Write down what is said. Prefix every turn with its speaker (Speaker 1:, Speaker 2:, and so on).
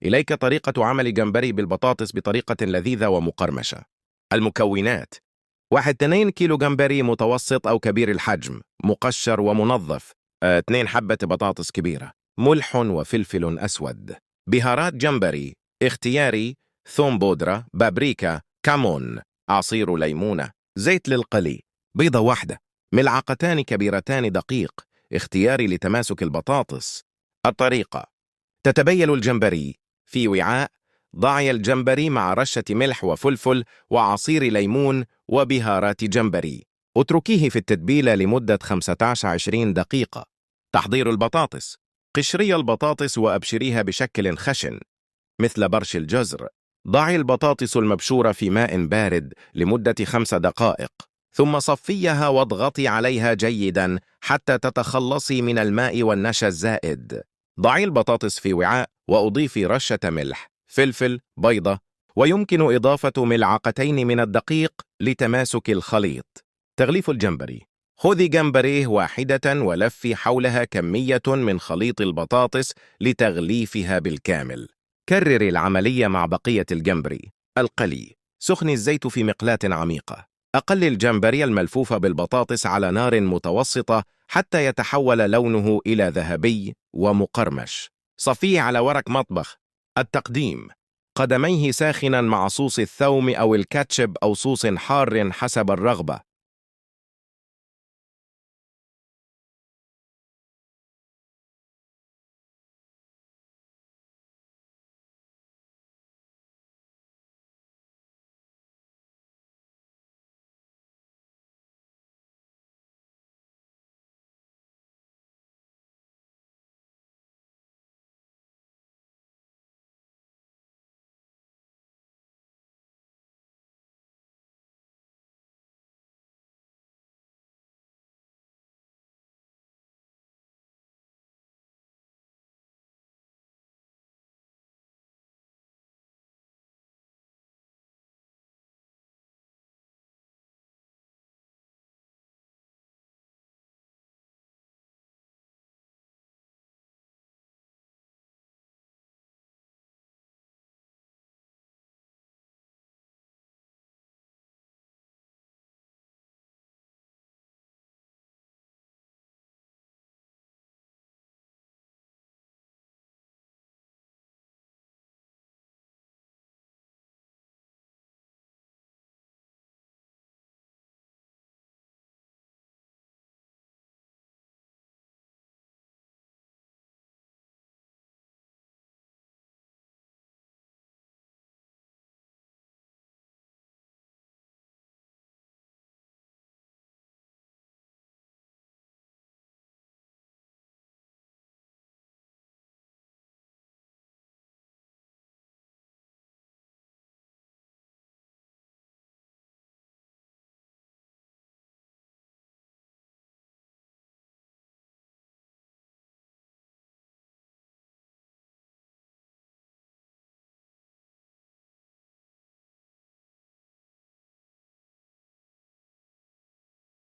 Speaker 1: إليك طريقة عمل جمبري بالبطاطس بطريقة لذيذة ومقرمشة. المكونات: 2 كيلو جمبري متوسط أو كبير الحجم مقشر ومنظف. 2 حبة بطاطس كبيرة. ملح وفلفل أسود. بهارات جمبري اختياري: ثوم بودرة، بابريكا، كمون، عصير ليمونة، زيت للقلي، بيضة واحدة، ملعقتان كبيرتان دقيق اختياري لتماسك البطاطس. الطريقة: تتبيل الجمبري في وعاء، ضعي الجمبري مع رشة ملح وفلفل وعصير ليمون وبهارات جمبري. اتركيه في التتبيلة لمدة 15-20 دقيقة. تحضير البطاطس: قشري البطاطس وأبشريها بشكل خشن مثل برش الجزر. ضعي البطاطس المبشورة في ماء بارد لمدة 5 دقائق، ثم صفيها واضغطي عليها جيدا حتى تتخلصي من الماء والنشا الزائد. ضعي البطاطس في وعاء وأضيفي رشة ملح، فلفل، بيضة، ويمكن إضافة ملعقتين من الدقيق لتماسك الخليط. تغليف الجمبري: خذي جمبريه واحدة ولفي حولها كمية من خليط البطاطس لتغليفها بالكامل. كرر العملية مع بقية الجمبري. القلي: سخني الزيت في مقلاة عميقة. أقلي الجمبري الملفوف بالبطاطس على نار متوسطة حتى يتحول لونه إلى ذهبي ومقرمش. صفيه على ورق مطبخ. التقديم: قدميه ساخنا مع صوص الثوم أو الكاتشب أو صوص حار حسب الرغبة.